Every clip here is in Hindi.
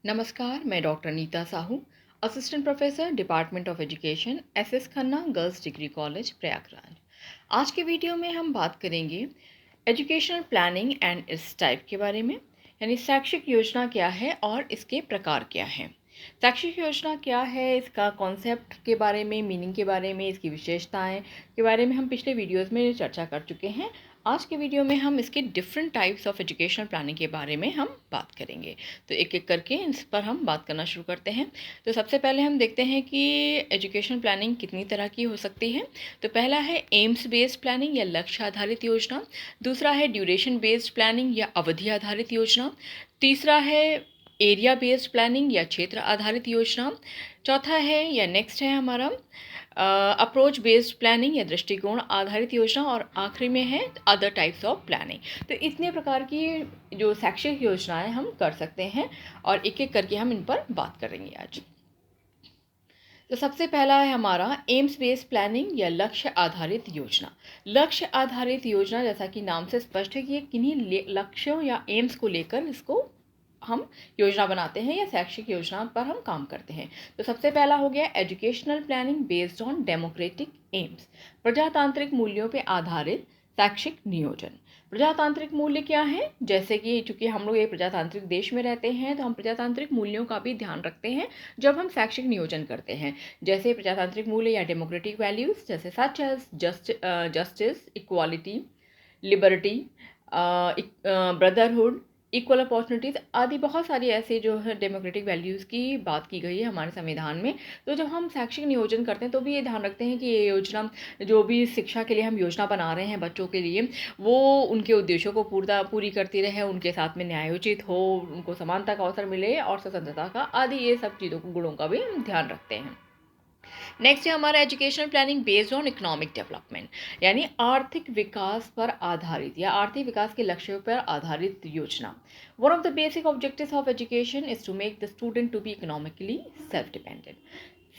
नमस्कार, मैं doctor Neeta Sahu, assistant professor department of education, SS Khanna girls degree college, Prayagraj. आज के वीडियो में हम बात करेंगे educational planning and its type के बारे में, यानी शैक्षिक योजना क्या है और इसके प्रकार क्या हैं। शैक्षिक योजना क्या है, इसका कॉन्सेप्ट के बारे में, मीनिंग के बारे में, इसकी विशेषताएं के बारे में हम पिछले वीडियोस में चर्चा कर चुके हैं। आज के वीडियो में हम इसके different types of educational planning के बारे में हम बात करेंगे। तो एक एक करके इस पर हम बात करना शुरू करते हैं। तो सबसे पहले हम देखते हैं कि एजुकेशन प्लानिंग कितनी तरह की हो सकती है। तो पहला है एम्स बेस्ड प्लानिंग या लक्ष्य आधारित योजना। दूसरा है ड्यूरेशन बेस्ड प्लानिंग या अवधि आधारित योजना। तीसरा है एरिया बेस्ड प्लानिंग या क्षेत्र आधारित योजना। चौथा है या नेक्स्ट है हमारा अप्रोच बेस्ड प्लानिंग या दृष्टिकोण आधारित योजना। और आखिरी में है अदर टाइप्स ऑफ प्लानिंग। तो इतने प्रकार की जो शैक्षिक योजनाएं हम कर सकते हैं और एक एक करके हम इन पर बात करेंगे आज। तो सबसे पहला है हमारा एम्स बेस्ड प्लानिंग या लक्ष्य आधारित योजना। लक्ष्य आधारित योजना, जैसा कि नाम से स्पष्ट है कि ये किन्हीं लक्ष्यों या एम्स को लेकर इसको हम योजना बनाते हैं या शैक्षिक योजना पर हम काम करते हैं। तो सबसे पहला हो गया educational planning based on democratic AIIMS, प्रजातांत्रिक मूल्यों पर आधारित शैक्षिक नियोजन। प्रजातांत्रिक मूल्य क्या है? जैसे कि चूंकि हम लोग एक प्रजातांत्रिक देश में रहते हैं तो हम प्रजातांत्रिक मूल्यों का भी ध्यान रखते हैं जब हम शैक्षिक नियोजन करते हैं। जैसे प्रजातांत्रिक मूल्य या डेमोक्रेटिक वैल्यूज, जैसे such as justice, equality, liberty, brotherhood, equal opportunities आदि बहुत सारी ऐसे जो है डेमोक्रेटिक वैल्यूज़ की बात की गई है हमारे संविधान में। तो जब हम शैक्षिक नियोजन करते हैं तो भी ये ध्यान रखते हैं कि ये योजना, जो भी शिक्षा के लिए हम योजना बना रहे हैं बच्चों के लिए, वो उनके उद्देश्यों को पूरी करती रहे, उनके साथ में न्यायोचित हो, उनको समानता का अवसर मिले और स्वतंत्रता का आदि ये सब चीज़ों को, गुणों का भी हम ध्यान रखते हैं। नेक्स्ट है हमारा educational planning based on economic development, यानी आर्थिक विकास पर आधारित या आर्थिक विकास के लक्ष्यों पर आधारित योजना। One of the basic objectives of education is to make the student to be economically self dependent.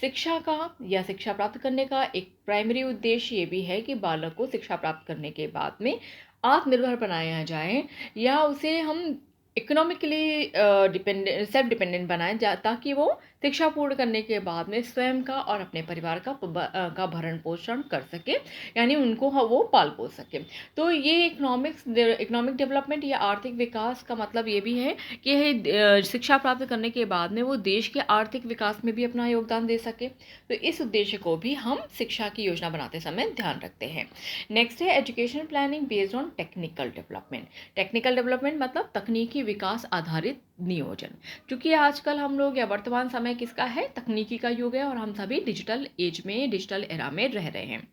शिक्षा का या शिक्षा प्राप्त करने का एक प्राइमरी उद्देश्य ये भी है कि बालक को शिक्षा प्राप्त करने के बाद में आत्मनिर्भर बनाया जाए या उसे हम इकोनॉमिकली सेल्फ डिपेंडेंट बनाएं ताकि वो शिक्षा पूर्ण करने के बाद में स्वयं का और अपने परिवार का भरण पोषण कर सके, यानी उनको वो पाल पोस सके। तो ये इकोनॉमिक डेवलपमेंट या आर्थिक विकास का मतलब ये भी है कि शिक्षा प्राप्त करने के बाद में वो देश के आर्थिक विकास में भी अपना योगदान दे सके। तो इस उद्देश्य को भी हम शिक्षा की योजना बनाते समय ध्यान रखते हैं। नेक्स्ट है education planning based on technical development. Technical development मतलब तकनीकी विकास आधारित नियोजन। क्योंकि आजकल हम लोग या वर्तमान समय किसका है? तकनीकी का युग है और हम सभी डिजिटल एज में, डिजिटल एरा में रह रहे हैं।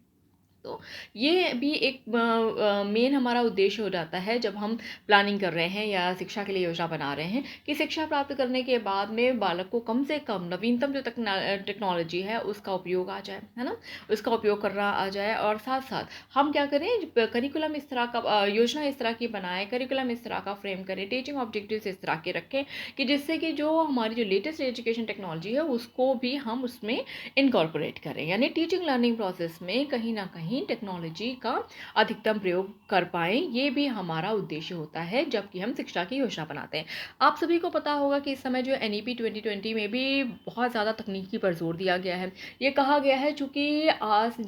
तो ये भी एक मेन हमारा उद्देश्य हो जाता है जब हम प्लानिंग कर रहे हैं या शिक्षा के लिए योजना बना रहे हैं कि शिक्षा प्राप्त करने के बाद में बालक को कम से कम नवीनतम जो टेक्नोलॉजी है उसका उपयोग आ जाए, है ना, उसका उपयोग करना आ जाए। और साथ साथ हम क्या करें, करिकुलम इस तरह का, योजना इस तरह की बनाएं, करिकुलम इस तरह का फ्रेम करें, टीचिंग ऑब्जेक्टिव्स इस तरह के रखें कि जिससे कि जो हमारी जो लेटेस्ट एजुकेशन टेक्नोलॉजी है उसको भी हम उसमें इनकॉर्पोरेट करें, यानी टीचिंग लर्निंग प्रोसेस में कहीं ना कहीं टेक्नोलॉजी का अधिकतम प्रयोग कर पाएँ। ये भी हमारा उद्देश्य होता है जबकि हम शिक्षा की योजना बनाते हैं। आप सभी को पता होगा कि इस समय जो NEP 2020 में भी बहुत ज़्यादा तकनीकी पर जोर दिया गया है। ये कहा गया है चूँकि आज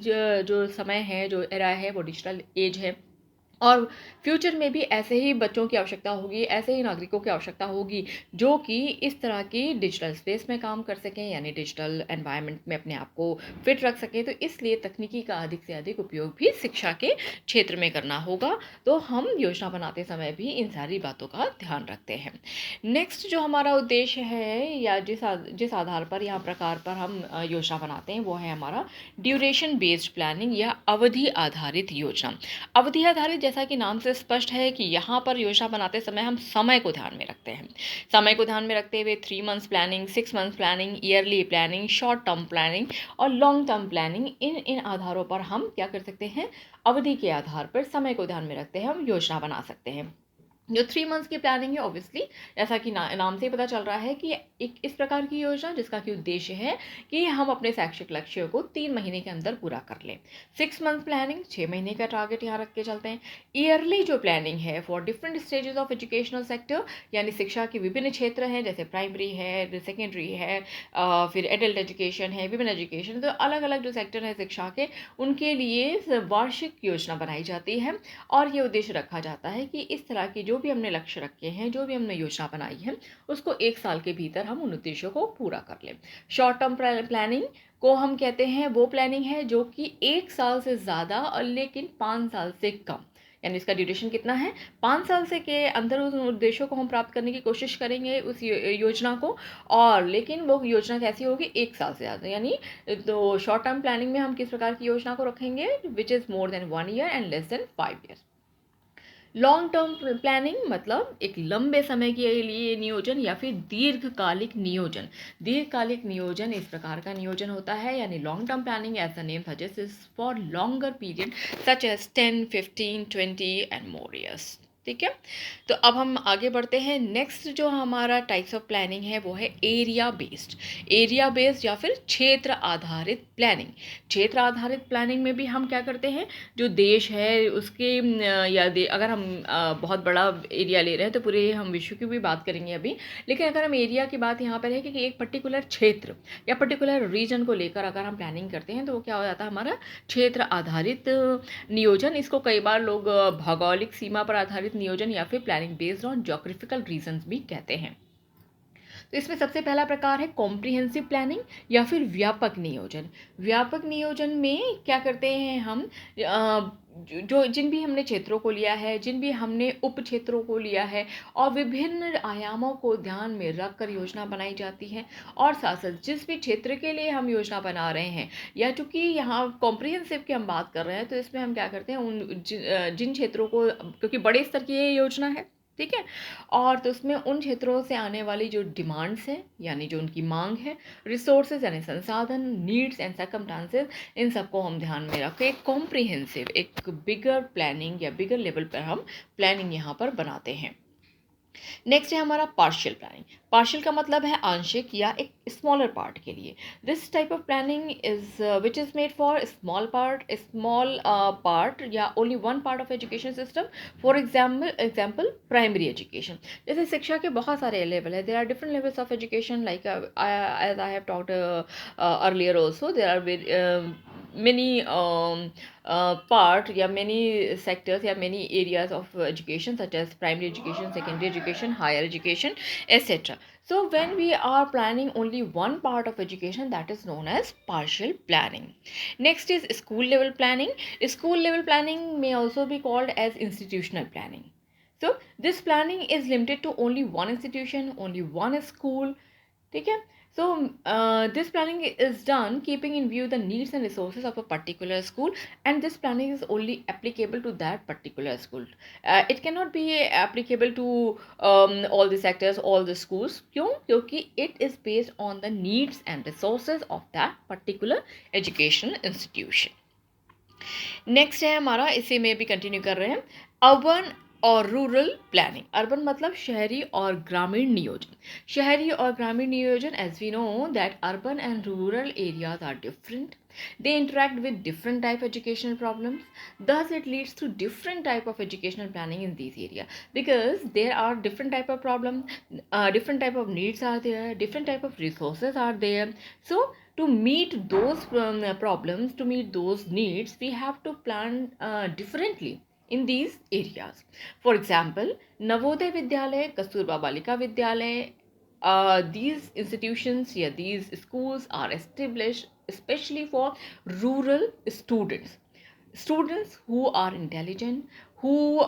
जो समय है, जो एरा है, वो डिजिटल एज है और फ्यूचर में भी ऐसे ही बच्चों की आवश्यकता होगी, ऐसे ही नागरिकों की आवश्यकता होगी जो कि इस तरह की डिजिटल स्पेस में काम कर सकें, यानी डिजिटल एनवायरनमेंट में अपने आप को फिट रख सकें। तो इसलिए तकनीकी का अधिक से अधिक उपयोग भी शिक्षा के क्षेत्र में करना होगा। तो हम योजना बनाते समय भी इन सारी बातों का ध्यान रखते हैं। नेक्स्ट जो हमारा उद्देश्य है या जिस आधार पर या प्रकार पर हम योजना बनाते हैं वो है हमारा ड्यूरेशन बेस्ड प्लानिंग या अवधि आधारित योजना। अवधि आधारित, जैसा कि नाम से स्पष्ट है कि यहाँ पर योजना बनाते समय हम समय को ध्यान में रखते हैं। समय को ध्यान में रखते हुए 3 months planning, 6 months planning, yearly planning, short term planning और लॉन्ग टर्म प्लानिंग, इन आधारों पर हम क्या कर सकते हैं, अवधि के आधार पर समय को ध्यान में रखते हैं हम योजना बना सकते हैं। जो 3 मंथ्स की प्लानिंग है ऑब्वियसली जैसा कि नाम से ही पता चल रहा है कि एक इस प्रकार की योजना जिसका कि उद्देश्य है कि हम अपने शैक्षिक लक्ष्यों को 3 महीने के अंदर पूरा कर लें। 6 मंथ प्लानिंग 6 महीने का टारगेट यहाँ रख के चलते हैं। ईयरली जो प्लानिंग है for different stages of educational sector, यानी शिक्षा के विभिन्न क्षेत्र हैं जैसे प्राइमरी है, सेकेंडरी है, फिर एडल्ट एजुकेशन है, विभिन्न एजुकेशन, तो अलग अलग जो सेक्टर है शिक्षा के उनके लिए वार्षिक योजना बनाई जाती है। और ये उद्देश्य रखा जाता है कि इस तरह की जो भी हमने लक्ष्य रखे हैं, जो भी हमने योजना बनाई है, उसको 1 साल के भीतर हम उन उद्देश्यों को पूरा कर लें। शॉर्ट टर्म प्लानिंग को हम कहते हैं वो प्लानिंग है जो कि 1 साल से ज़्यादा और लेकिन 5 साल से कम, यानी इसका ड्यूरेशन कितना है, 5 साल से के अंदर उन उद्देश्यों को हम प्राप्त करने की कोशिश करेंगे उस योजना को, और लेकिन वो योजना कैसी होगी, 1 साल से ज़्यादा। यानी तो शॉर्ट टर्म प्लानिंग में हम किस प्रकार की योजना को रखेंगे, which is more than 1 year and less than 5 years. Long term planning मतलब एक लंबे समय के लिए नियोजन या फिर दीर्घकालिक नियोजन। दीर्घकालिक नियोजन इस प्रकार का नियोजन होता है, यानी long term planning as the name suggest is for longer period such as 10, 15, 20 and more years. ठीक है, तो अब हम आगे बढ़ते हैं। नेक्स्ट जो हमारा टाइप्स ऑफ प्लानिंग है वो है एरिया बेस्ड। एरिया बेस्ड या फिर क्षेत्र आधारित प्लानिंग। क्षेत्र आधारित प्लानिंग में भी हम क्या करते हैं, जो देश है उसके अगर हम बहुत बड़ा एरिया ले रहे हैं तो पूरे हम विश्व की भी बात करेंगे अभी, लेकिन अगर हम एरिया की बात यहाँ पर है कि एक पर्टिकुलर क्षेत्र या पर्टिकुलर रीजन को लेकर अगर हम प्लानिंग करते हैं तो वो क्या हो जाता है, हमारा क्षेत्र आधारित नियोजन। इसको कई बार लोग भौगोलिक सीमा पर आधारित नियोजन या फिर planning based on geographical reasons भी कहते हैं। तो इसमें सबसे पहला प्रकार है कॉम्प्रिहेंसिव प्लानिंग या फिर व्यापक नियोजन। व्यापक नियोजन में क्या करते हैं हम, जो जिन भी हमने क्षेत्रों को लिया है, जिन भी हमने उप क्षेत्रों को लिया है, और विभिन्न आयामों को ध्यान में रखकर योजना बनाई जाती है। और साथ साथ जिस भी क्षेत्र के लिए हम योजना बना रहे हैं, या चूँकि यहाँ कॉम्प्रिहेंसिव की हम बात कर रहे हैं, तो इसमें हम क्या करते हैं, जिन क्षेत्रों को, क्योंकि बड़े स्तर की ये योजना है, ठीक है, और तो उसमें उन क्षेत्रों से आने वाली जो डिमांड्स हैं, यानी जो उनकी मांग है, रिसोर्सेज यानी संसाधन, नीड्स एंड सर्कमस्टांसेस, इन सबको हम ध्यान में रख के कॉम्प्रिहेंसिव एक बिगर प्लानिंग या बिगर लेवल पर हम प्लानिंग यहाँ पर बनाते हैं। नेक्स्ट है हमारा पार्शियल प्लानिंग। पार्शियल का मतलब है आंशिक या एक स्मॉलर पार्ट के लिए। This type of planning is which is made for small part या only one part of education system. For example primary education. जैसे शिक्षा के बहुत सारे लेवल है, there are different levels of education, like as I have talked earlier also, there are many part या many sectors या many areas of education such as primary education, secondary education, higher education, etc. So when we are planning only one part of education, that is known as partial planning. Next is school level planning. School level planning may also be called as institutional planning. So this planning is limited to only one institution, only one school. ठीक है, so this planning is done keeping in view the needs and resources of a particular school, and this planning is only applicable to that particular school. It cannot be applicable to all the sectors, all the schools. क्यों? क्योंकि it is based on the needs and resources of that particular educational institution. Next है हमारा, इसी में भी कंटिन्यू कर रहे हैं, अर्बन और रूरल प्लानिंग। अर्बन मतलब शहरी और ग्रामीण नियोजन। शहरी और ग्रामीण नियोजन, as we know that urban and rural areas are different. They interact with different type educational problems. Thus, it leads to different type of educational planning in these areas, because there are different type of problems, different type of needs are there, different type of resources are there. So, to meet those problems, to meet those needs, we have to plan differently in these areas. For example, Navodaya Vidyalaya, Kasturba Balika Vidyalaya, these institutions, yeah, these schools are established especially for rural students, students who are intelligent, who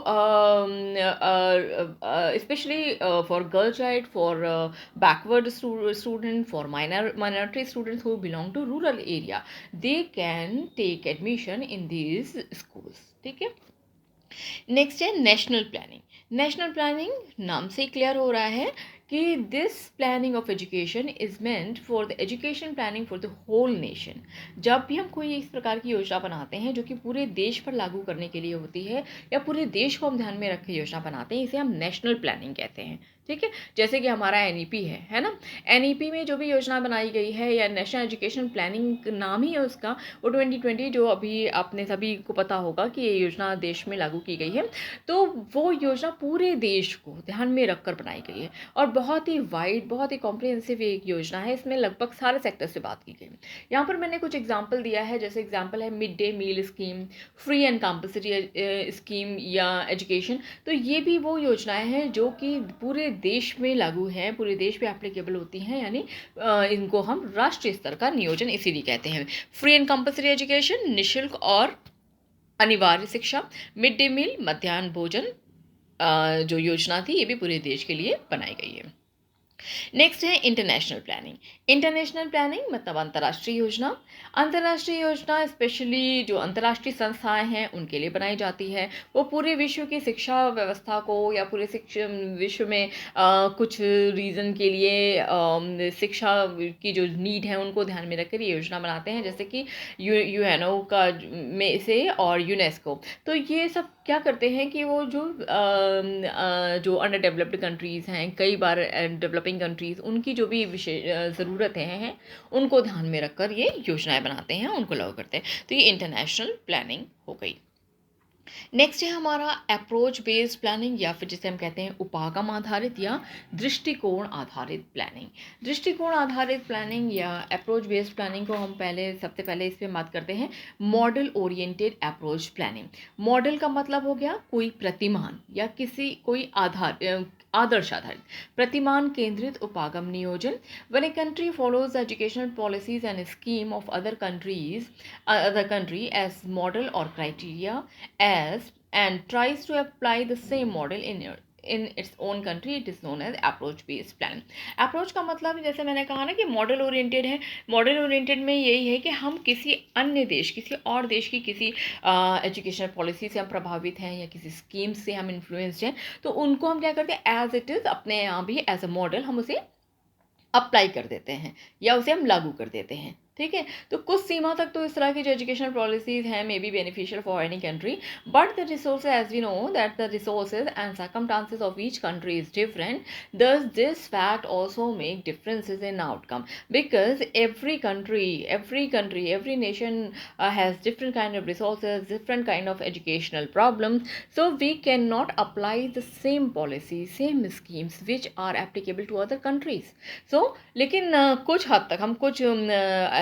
especially for girl child, for backward student, for minority students who belong to rural area, they can take admission in these schools. ठीक है, नेक्स्ट है नेशनल प्लानिंग। नेशनल प्लानिंग नाम से ही क्लियर हो रहा है कि this planning of education is meant for the education planning for the whole nation. जब भी हम कोई इस प्रकार की योजना बनाते हैं जो कि पूरे देश पर लागू करने के लिए होती है या पूरे देश को हम ध्यान में रख के योजना बनाते हैं, इसे हम नेशनल प्लानिंग कहते हैं। ठीक है, जैसे कि हमारा एनईपी है ना। एनईपी में जो भी योजना बनाई गई है या नेशनल एजुकेशन प्लानिंग नाम ही है उसका, वो 2020 जो अभी आपने सभी को पता होगा कि ये योजना देश में लागू की गई है। तो वो योजना पूरे देश को ध्यान में रखकर बनाई गई है और बहुत ही वाइड, बहुत ही कॉम्प्रिहेंसिव एक योजना है। इसमें लगभग सारे सेक्टर से बात की गई है। यहाँ पर मैंने कुछ एग्जाम्पल दिया है, जैसे एग्जाम्पल है mid day meal scheme, free and compulsory scheme या एजुकेशन। तो ये भी वो योजनाएं हैं जो कि पूरे देश में लागू हैं, पूरे देश पे एप्लीकेबल होती हैं, यानी इनको हम राष्ट्रीय स्तर का नियोजन इसीलिए कहते हैं। फ्री एंड कंपल्सरी एजुकेशन, निःशुल्क और अनिवार्य शिक्षा, मिड डे मील मध्याह्न भोजन जो योजना थी, ये भी पूरे देश के लिए बनाई गई है। नेक्स्ट है इंटरनेशनल प्लानिंग। इंटरनेशनल प्लानिंग मतलब अंतर्राष्ट्रीय योजना। अंतर्राष्ट्रीय योजना स्पेशली जो अंतर्राष्ट्रीय संस्थाएं हैं उनके लिए बनाई जाती है। वो पूरे विश्व की शिक्षा व्यवस्था को या पूरे शिक्षा विश्व में कुछ रीज़न के लिए शिक्षा की जो नीड है उनको ध्यान में रखकर ये योजना बनाते हैं, जैसे कि यूएनओ का में से और यूनेस्को। तो ये सब क्या करते हैं कि वो जो अंडर डेवलप्ड कंट्रीज़ हैं, कई बार डेवलपिंग कंट्रीज़, उनकी जो भी विशेष ज़रूरतें हैं उनको ध्यान में रखकर ये योजनाएं बनाते हैं, उनको लागू करते हैं। तो ये इंटरनेशनल प्लानिंग हो गई। नेक्स्ट है हमारा अप्रोच बेस्ड प्लानिंग, या फिर जिसे हम कहते हैं उपागम आधारित या दृष्टिकोण आधारित प्लानिंग। दृष्टिकोण आधारित प्लानिंग या अप्रोच बेस्ड प्लानिंग को हम सबसे पहले इस पर बात करते हैं model oriented approach planning. Model का मतलब हो गया कोई प्रतिमान या कोई आदर्श आधारित प्रतिमान केंद्रित उपागम नियोजन। When a country follows the educational policies and scheme of other country as model or criteria and tries to apply the same model in its own country, it is known as approach based plan. Approach का मतलब जैसे मैंने कहा ना कि मॉडल ओरिएंटेड है। मॉडल ओरिएंटेड में यही है कि हम किसी अन्य देश, किसी और देश की किसी एजुकेशनल पॉलिसी से हम प्रभावित हैं या किसी स्कीम से हम इन्फ्लुएंस्ड हैं, तो उनको हम क्या करते हैं, एज इट इज़ अपने यहाँ भी एज अ मॉडल हम उसे अप्लाई कर देते हैं या उसे हम लागू कर देते हैं। ठीक है, तो कुछ सीमा तक तो इस तरह की जो एजुकेशनल पॉलिसीज हैं may be beneficial for any country, but the resources as we know that the resources and circumstances of each country is different, thus this fact also make differences in outcome because every nation has different kind of resources, different kind of educational problems, so we cannot apply the same policies, same schemes which are applicable to other countries. So लेकिन कुछ हद तक हम कुछ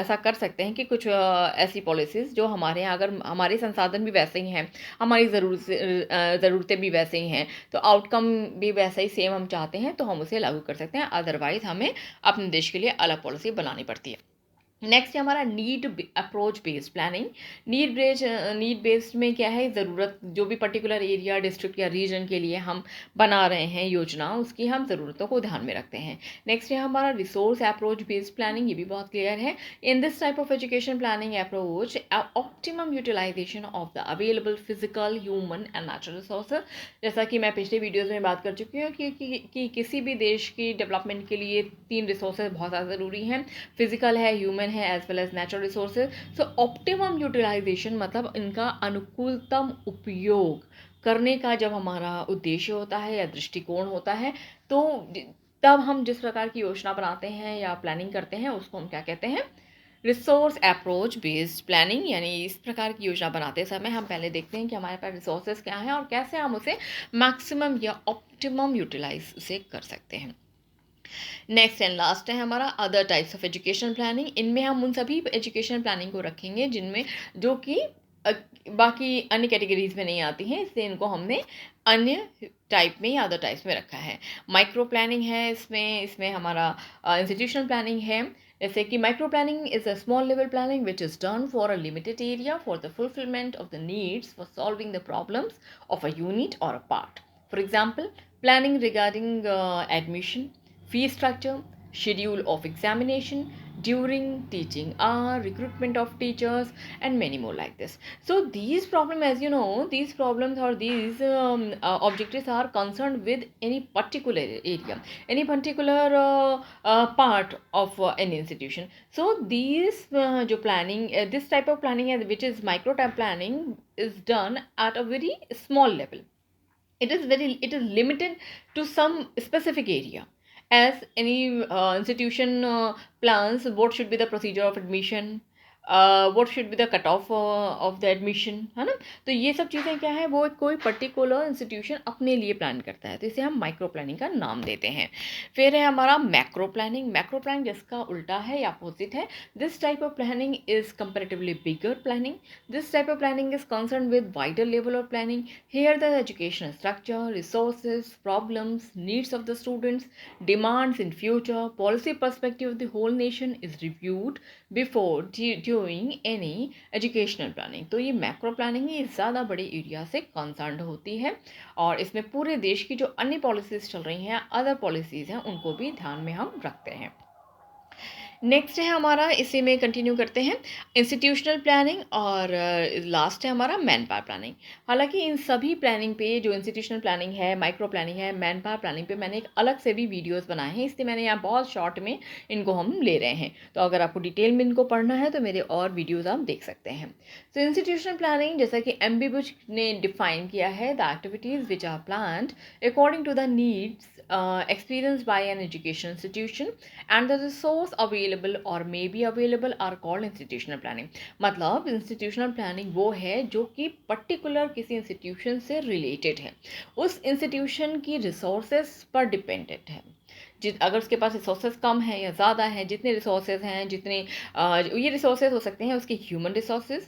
ऐसा कर सकते हैं कि कुछ ऐसी पॉलिसीज़ जो हमारे यहाँ, अगर हमारे संसाधन भी वैसे ही हैं, हमारी ज़रूरतें भी वैसे ही हैं, तो आउटकम भी वैसा ही सेम हम चाहते हैं, तो हम उसे लागू कर सकते हैं। अदरवाइज़ हमें अपने देश के लिए अलग पॉलिसी बनानी पड़ती है। नेक्स्ट है हमारा need approach based planning. Need based में क्या है, ज़रूरत जो भी पर्टिकुलर एरिया, डिस्ट्रिक्ट या रीजन के लिए हम बना रहे हैं योजना, उसकी हम ज़रूरतों को ध्यान में रखते हैं। नेक्स्ट है हमारा रिसोर्स अप्रोच बेस्ड प्लानिंग। ये भी बहुत क्लियर है। In this type of education planning approach optimum utilisation of the available physical, human and natural resources. जैसा कि मैं पिछले वीडियोज़ में बात कर चुकी हूँ कि किसी भी देश की डेवलपमेंट के लिए 3 रिसोर्सेज बहुत ज़्यादा ज़रूरी हैं, फिजिकल है, ह्यूमन है, as well as natural resources. So optimum utilization मतलब इनका अनुकूलतम उपयोग करने का जब हमारा उद्देश्य होता है या दृष्टिकोण होता है, तो तब हम जिस प्रकार की योजना बनाते हैं या प्लानिंग करते हैं उसको हम क्या कहते हैं, रिसोर्स अप्रोच बेस्ड प्लानिंग। यानी इस प्रकार की योजना बनाते समय हम पहले देखते हैं कि हमारे पास रिसोर्सेज क्या हैं और कैसे हम उसे मैक्सिमम या ऑप्टिमम यूटिलाइज उसे कर सकते हैं। नेक्स्ट एंड लास्ट है हमारा other types of education planning. इनमें हम उन सभी एजुकेशन प्लानिंग को रखेंगे जिनमें जो कि बाकी अन्य कैटेगरीज में नहीं आती हैं, इसलिए इनको हमने अन्य टाइप में या अदर टाइप्स में रखा है। माइक्रो प्लानिंग है इसमें हमारा इंस्टीट्यूशनल प्लानिंग है। जैसे कि micro planning is a small level planning which is done for a limited area for the fulfilment of the needs for solving the problems of a unit और a part. For example, planning regarding admission, fee structure, schedule of examination, during teaching, recruitment of teachers, and many more like this. So these problems, as you know, these problems or these objectives are concerned with any particular area, any particular part of an institution. So these jo planning, this type of planning which is micro time planning is done at a very small level. It is limited to some specific area. As any institution plans what should be the procedure of admission, what should be the cutoff of the admission, है ना. तो ये सब चीज़ें क्या है, वो कोई पर्टिकुलर इंस्टीट्यूशन अपने लिए प्लान करता है, तो इसे हम माइक्रो प्लानिंग का नाम देते हैं. फिर है हमारा मैक्रो प्लानिंग. मैक्रो प्लानिंग जिसका उल्टा है या अपोजिट है. This type of planning is comparatively bigger planning. This type of planning is concerned with wider level of planning. Here the educational structure, resources, problems, needs of the students, demands in future, policy perspective of the whole nation is reviewed before doing any educational planning. तो ये मैक्रो प्लानिंग ये ज़्यादा बड़े एरिया से कंसर्न होती है और इसमें पूरे देश की जो अन्य पॉलिसीज़ चल रही हैं, अदर पॉलिसीज़ हैं, उनको भी ध्यान में हम रखते हैं. नेक्स्ट है हमारा, इसी में कंटिन्यू करते हैं, इंस्टीट्यूशनल प्लानिंग और लास्ट है हमारा मैन पावर प्लानिंग. हालांकि इन सभी प्लानिंग पे, जो इंस्टीट्यूशनल प्लानिंग है, माइक्रो प्लानिंग है, मैन पावर प्लानिंग पे मैंने एक अलग से भी वीडियोस बनाए हैं, इसलिए मैंने यहाँ बहुत शॉर्ट में इनको हम ले रहे हैं. तो अगर आपको डिटेल में इनको पढ़ना है तो मेरे और वीडियोज़ आप देख सकते हैं. तो इंस्टीट्यूशनल प्लानिंग जैसा कि एम बी बुच ने डिफाइन किया है, the activities which are planned according to the needs experienced by an education institution and the resource available or may be available are called institutional planning. मतलब institutional planning वो है जो कि particular किसी institution से related है, उस institution की resources पर dependent है. अगर उसके पास रिसोर्सेज कम है या ज़्यादा है, जितने रिसोर्सेज हैं, जितने ये रिसोर्सेज हो सकते हैं उसके human resources,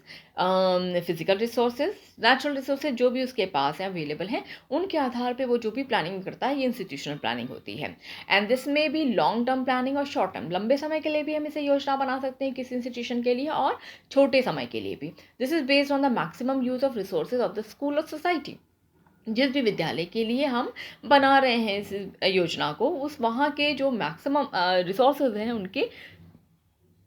physical resources, natural resources जो भी उसके पास हैं, अवेलेबल हैं, उनके आधार पे वो जो भी प्लानिंग करता है, ये इंस्टीट्यूशनल प्लानिंग होती है. एंड दिस में भी लॉन्ग टर्म प्लानिंग और शॉर्ट टर्म, लंबे समय के लिए भी हम इसे योजना बना सकते हैं किसी इंस्टीट्यूशन के लिए, और छोटे समय के लिए भी. This is based on the maximum use of resources of the school और सोसाइटी. जिस भी विद्यालय के लिए हम बना रहे हैं इस योजना को, उस वहाँ के जो मैक्सिमम रिसोर्सेज हैं उनके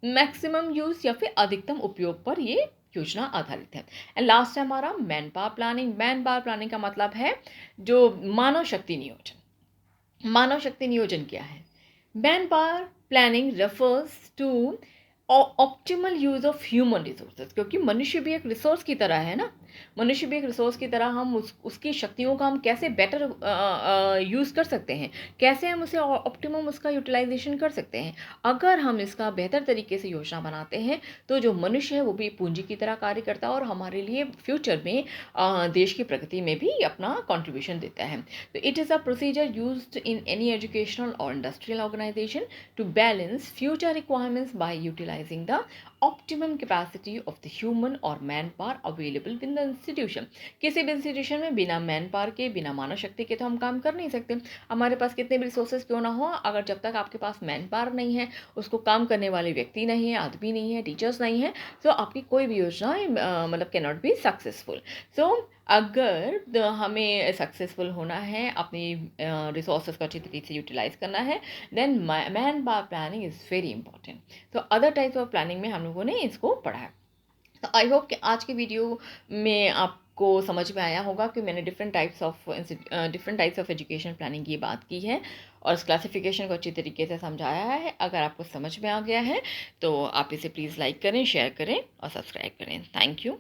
मैक्सिमम यूज़ या फिर अधिकतम उपयोग पर ये योजना आधारित है. एंड लास्ट है हमारा man power planning. Man power planning का मतलब है जो मानव शक्ति नियोजन. मानव शक्ति नियोजन क्या है? Man power planning refers to optimal use of human resources, क्योंकि मनुष्य भी एक रिसोर्स की तरह है ना. मनुष्य भी एक रिसोर्स की तरह, हम उसकी शक्तियों का हम कैसे बेटर यूज़ कर सकते हैं, कैसे हम उसे ऑप्टिमम उसका यूटिलाइजेशन कर सकते हैं. अगर हम इसका बेहतर तरीके से योजना बनाते हैं तो जो मनुष्य है वो भी पूंजी की तरह कार्य करता है और हमारे लिए फ्यूचर में देश की प्रगति में भी अपना कॉन्ट्रीब्यूशन देता है. तो it is a procedure used in any educational और industrial organisation to balance future requirements by utilising the optimum capacity of the human और manpower available in the institution. किसी भी इंस्टीट्यूशन में बिना मैन पावर के, बिना मानव शक्ति के तो हम काम कर नहीं सकते. हमारे पास कितने भी रिसोर्सेज क्यों ना हो, अगर जब तक आपके पास मैन पावर नहीं है, उसको काम करने वाले व्यक्ति नहीं है, आदमी नहीं है, टीचर्स नहीं है, तो आपकी कोई भी योजना मतलब कैन नॉट बी सक्सेसफुल. सो अगर हमें सक्सेसफुल होना है, अपनी रिसोर्सेज को अच्छी तरीके से यूटिलाइज करना है, then man power planning is very important. तो अदर टाइप्स ऑफ प्लानिंग में हम लोगों ने इसको पढ़ा है. तो आई होप कि आज के वीडियो में आपको समझ में आया होगा कि मैंने different types of education planning की बात की है और इस क्लासिफिकेशन को अच्छी तरीके से समझाया है. अगर आपको समझ में आ गया है तो आप इसे प्लीज़ लाइक करें, शेयर करें और सब्सक्राइब करें. Thank you.